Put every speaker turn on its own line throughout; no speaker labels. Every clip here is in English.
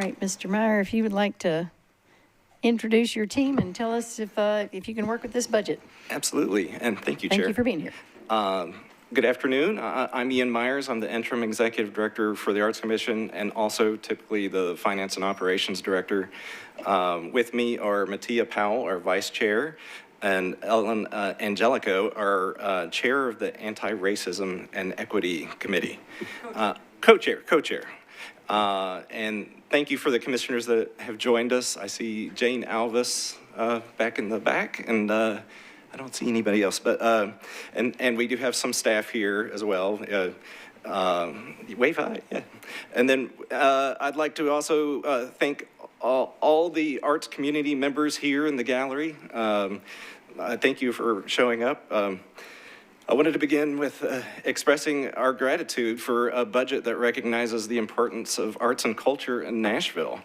right, Mr. Meyer, if you would like to introduce your team and tell us if you can work with this budget.
Absolutely, and thank you, Chair.
Thank you for being here.
Good afternoon. I'm Ian Myers. I'm the Interim Executive Director for the Arts Commission and also typically the Finance and Operations Director. With me are Mattia Powell, our Vice Chair, and Ellen Angelico, our Chair of the Anti-Racism and Equity Committee. Co-chair. And thank you for the commissioners that have joined us. I see Jane Alvis back in the back, and I don't see anybody else, but and we do have some staff here as well. Wave hi, yeah. And then I'd like to also thank all the arts community members here in the gallery. Thank you for showing up. I wanted to begin with expressing our gratitude for a budget that recognizes the importance of arts and culture in Nashville.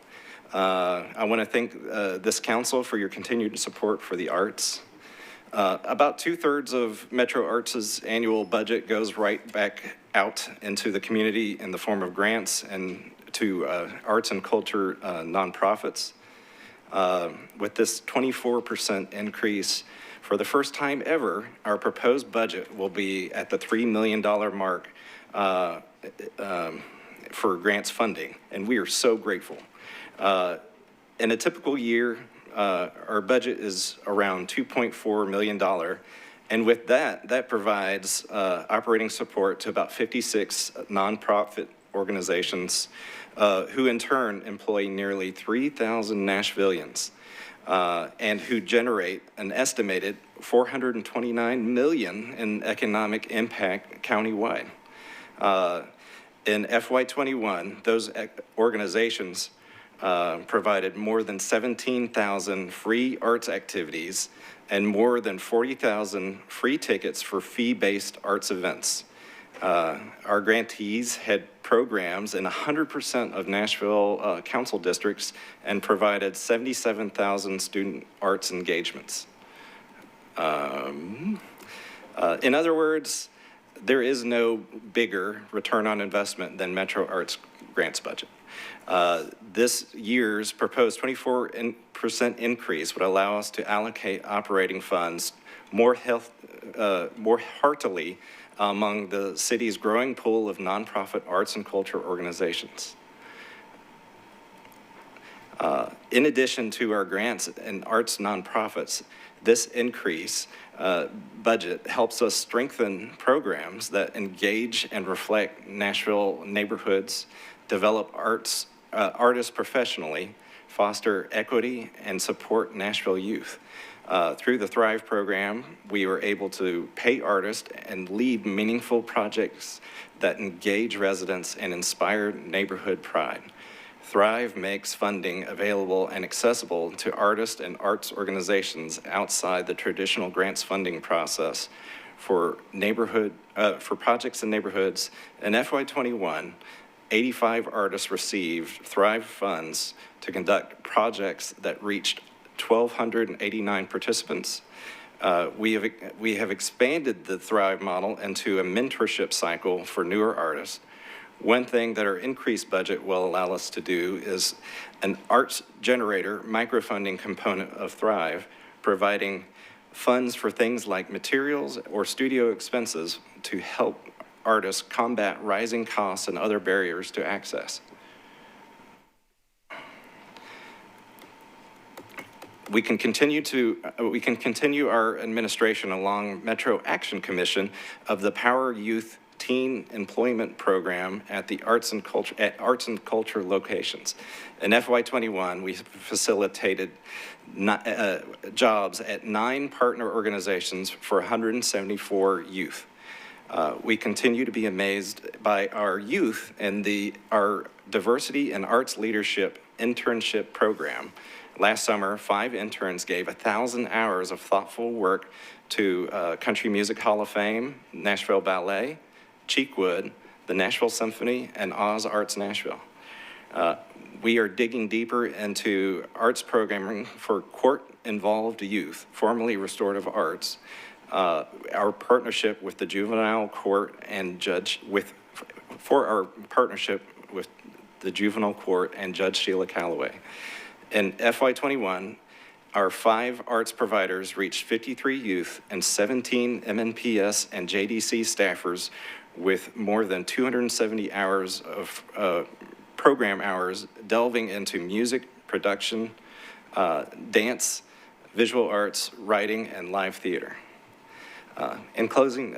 I want to thank this council for your continued support for the arts. About 2/3 of Metro Arts' annual budget goes right back out into the community in the form of grants and to arts and culture nonprofits. With this 24% increase, for the first time ever, our proposed budget will be at the $3 million mark for grants funding, and we are so grateful. In a typical year, our budget is around $2.4 million, and with that provides operating support to about 56 nonprofit organizations who in turn employ nearly 3,000 Nashvillians and who generate an estimated $429 million in economic impact countywide. In FY21, those organizations provided more than 17,000 free arts activities and more than 40,000 free tickets for fee-based arts events. Our grantees had programs in 100% of Nashville council districts and provided 77,000 student arts engagements. In other words, there is no bigger return on investment than Metro Arts grants budget. This year's proposed 24% increase would allow us to allocate operating funds more heartily among the city's growing pool of nonprofit arts and culture organizations. In addition to our grants and arts nonprofits, this increase budget helps us strengthen programs that engage and reflect Nashville neighborhoods, develop artists professionally, foster equity, and support Nashville youth. Through the Thrive program, we were able to pay artists and lead meaningful projects that engage residents and inspire neighborhood pride. Thrive makes funding available and accessible to artists and arts organizations outside the traditional grants funding process for projects in neighborhoods. In FY21, 85 artists received Thrive funds to conduct projects that reached 1,289 participants. We have expanded the Thrive model into a mentorship cycle for newer artists. One thing that our increased budget will allow us to do is an arts generator microfunding component of Thrive, providing funds for things like materials or studio expenses to help artists combat rising costs and other barriers to access. We can continue our administration along Metro Action Commission of the Power Youth Teen Employment Program at the Arts and Culture locations. In FY21, we facilitated jobs at 9 partner organizations for 174 youth. We continue to be amazed by our youth and our Diversity and Arts Leadership Internship Program. Last summer, 5 interns gave 1,000 hours of thoughtful work to Country Music Hall of Fame, Nashville Ballet, Cheekwood, the Nashville Symphony, and Oz Arts Nashville. We are digging deeper into arts programming for court-involved youth, formerly restorative arts. Our partnership with the juvenile court and judge for our partnership with the Juvenile Court, and Judge Sheila Calloway. In FY21, our 5 arts providers reached 53 youth and 17 MNPS and JDC staffers with more than 270 hours of program hours delving into music, production, dance, visual arts, writing, and live theater. In closing,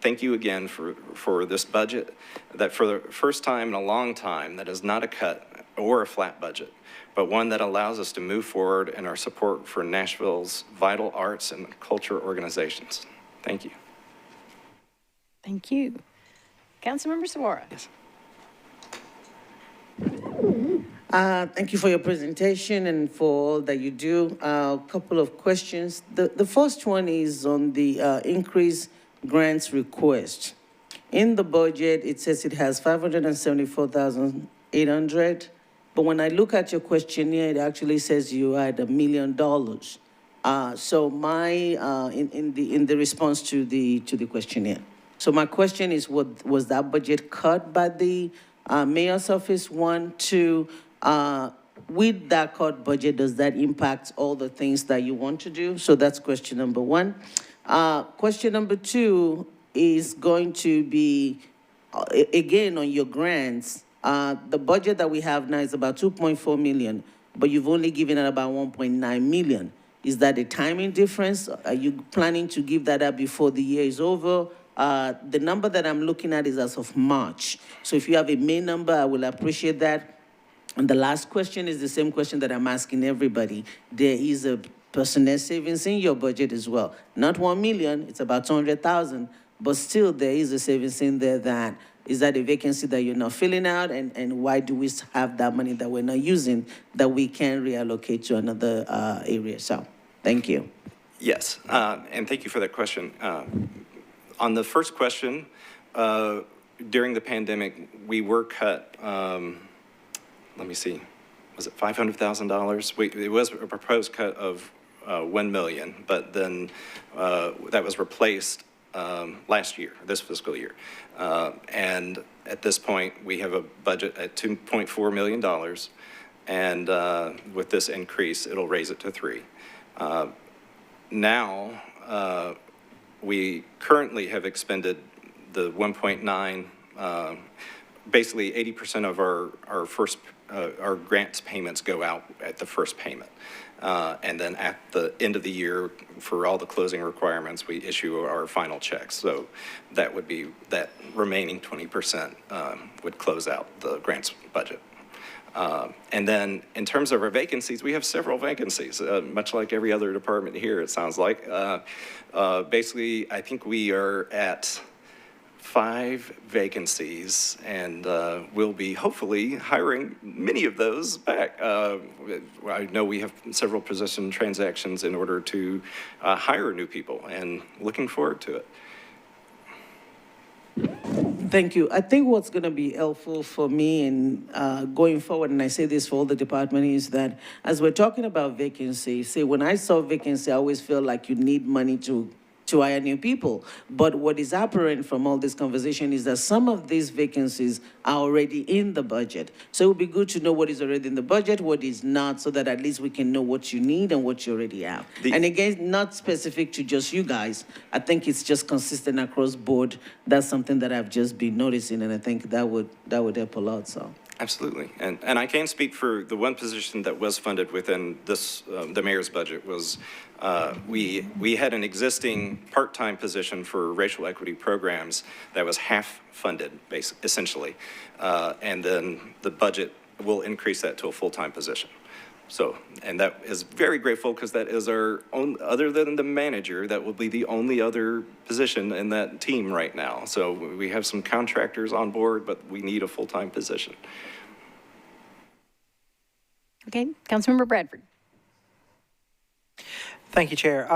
thank you again for this budget that for the first time in a long time that is not a cut or a flat budget, but one that allows us to move forward in our support for Nashville's vital arts and culture organizations. Thank you.
Thank you. Councilmember Sawarra.
Yes.
Thank you for your presentation and for all that you do. A couple of questions. The first one is on the increased grants request. In the budget, it says it has 574,800, but when I look at your questionnaire, it actually says you had $1 million. So my in the response to the questionnaire. So my question is, was that budget cut by the mayor's office? 1, 2. With that cut budget, does that impact all the things that you want to do? So that's question number 1. Question number 2 is going to be, again, on your grants. The budget that we have now is about 2.4 million, but you've only given it about 1.9 million. Is that a timing difference? Are you planning to give that up before the year is over? The number that I'm looking at is as of March. So if you have a May number, I will appreciate that. And the last question is the same question that I'm asking everybody. There is a personnel savings in your budget as well. Not 1 million, it's about 200,000, but still there is a savings in there. That is that a vacancy that you're not filling out, and why do we have that money that we're not using that we can reallocate to another area? So thank you.
Yes, and thank you for that question. On the first question, during the pandemic, we were cut, let me see, was it $500,000? It was a proposed cut of 1 million, but then that was replaced last year, this fiscal year. And at this point, we have a budget at $2.4 million, and with this increase, it'll raise it to 3. Now, we currently have expended the 1.9, basically 80% of our grants payments go out at the first payment. And then at the end of the year, for all the closing requirements, we issue our final checks. So that would be, that remaining 20% would close out the grants budget. And then in terms of our vacancies, we have several vacancies, much like every other department here, it sounds like. Basically, I think we are at 5 vacancies, and we'll be hopefully hiring many of those back. I know we have several position transactions in order to hire new people, and looking forward to it.
Thank you. I think what's going to be helpful for me in going forward, and I say this for all the department, is that as we're talking about vacancy, say when I saw vacancy, I always feel like you need money to hire new people. But what is apparent from all this conversation is that some of these vacancies are already in the budget. So it would be good to know what is already in the budget, what is not, so that at least we can know what you need and what you already have. And again, not specific to just you guys. I think it's just consistent across board. That's something that I've just been noticing, and I think that would help a lot. So.
Absolutely, and I can speak for the one position that was funded within this, the mayor's budget was, we had an existing part-time position for racial equity programs that was half funded, essentially, and then the budget will increase that to a full-time position. So, and that is very grateful because that is our own, other than the manager, that will be the only other position in that team right now. So we have some contractors on board, but we need a full-time position.
Okay, Councilmember Bradford.
Thank you, Chair.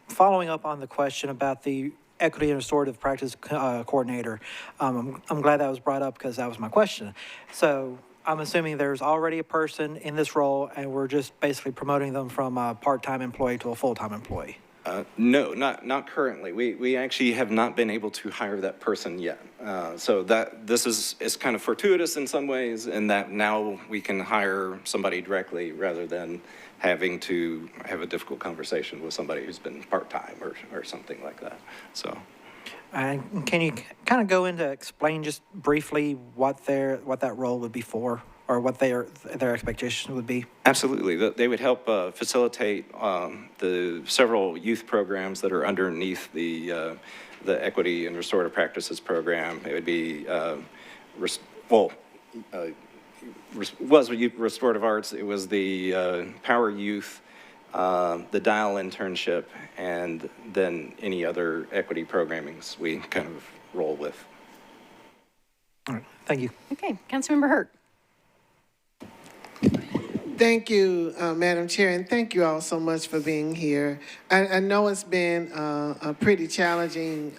Following up on the question about the Equity and Restorative Practice Coordinator, I'm glad that was brought up because that was my question. So I'm assuming there's already a person in this role, and we're just basically promoting them from a part-time employee to a full-time employee.
No, not currently. We actually have not been able to hire that person yet. So this is kind of fortuitous in some ways, in that now we can hire somebody directly rather than having to have a difficult conversation with somebody who's been part-time or something like that. So.
And can you kind of go into explain just briefly what that role would be for, or what their expectations would be?
Absolutely. They would help facilitate the several youth programs that are underneath the Equity and Restorative Practices program. It would be, was Restorative Arts. It was the Power Youth, the Dial internship, and then any other equity programmings we kind of roll with.
All right. Thank you.
Okay, Councilmember Hurt.
Thank you, Madam Chair, and thank you all so much for being here. I know it's been a pretty challenging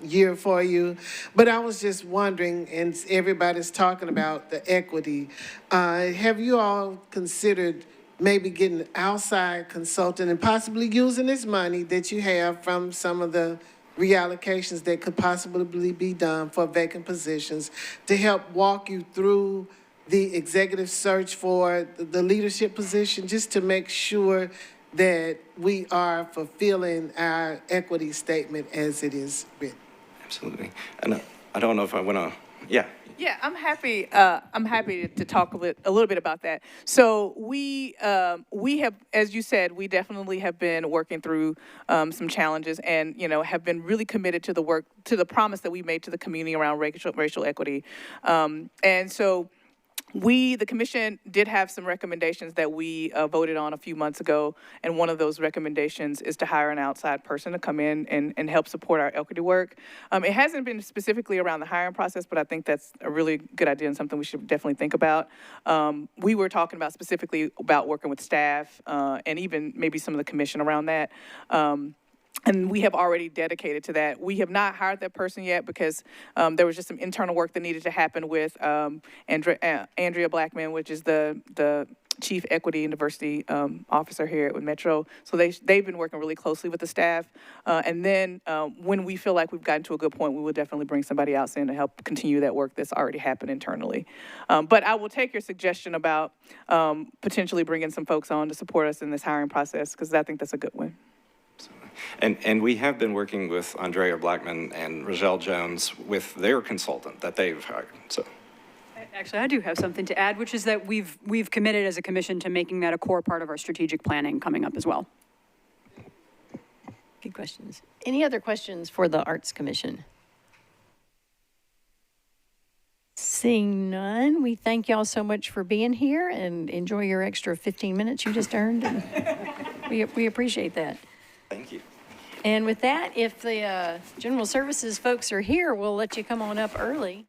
year for you, but I was just wondering, and everybody's talking about the equity, have you all considered maybe getting an outside consultant and possibly using this money that you have from some of the reallocations that could possibly be done for vacant positions to help walk you through the executive search for the leadership position, just to make sure that we are fulfilling our equity statement as it is written?
Absolutely. And I don't know if I want to, yeah.
Yeah, I'm happy. I'm happy to talk a little bit about that. So we have, as you said, we definitely have been working through some challenges, and have been really committed to the work, to the promise that we made to the community around racial equity, and so. The commission did have some recommendations that we voted on a few months ago, and one of those recommendations is to hire an outside person to come in and help support our equity work. It hasn't been specifically around the hiring process, but I think that's a really good idea and something we should definitely think about. We were talking about specifically about working with staff and even maybe some of the commission around that. And we have already dedicated to that. We have not hired that person yet because there was just some internal work that needed to happen with Andrea Blackman, which is the Chief Equity and Diversity Officer here at Metro. So they've been working really closely with the staff. And then when we feel like we've gotten to a good point, we will definitely bring somebody else in to help continue that work that's already happened internally. But I will take your suggestion about potentially bringing some folks on to support us in this hiring process, because I think that's a good one.
And we have been working with Andrea Blackman and Rogel Jones with their consultant that they've hired. So,
actually, I do have something to add, which is that we've committed as a commission to making that a core part of our strategic planning coming up as well.
Good questions. Any other questions for the Arts Commission? Seeing none, we thank y'all so much for being here, and enjoy your extra 15 minutes you just earned. And we appreciate that.
thank you.
And with that, if the general services folks are here, we'll let you come on up early.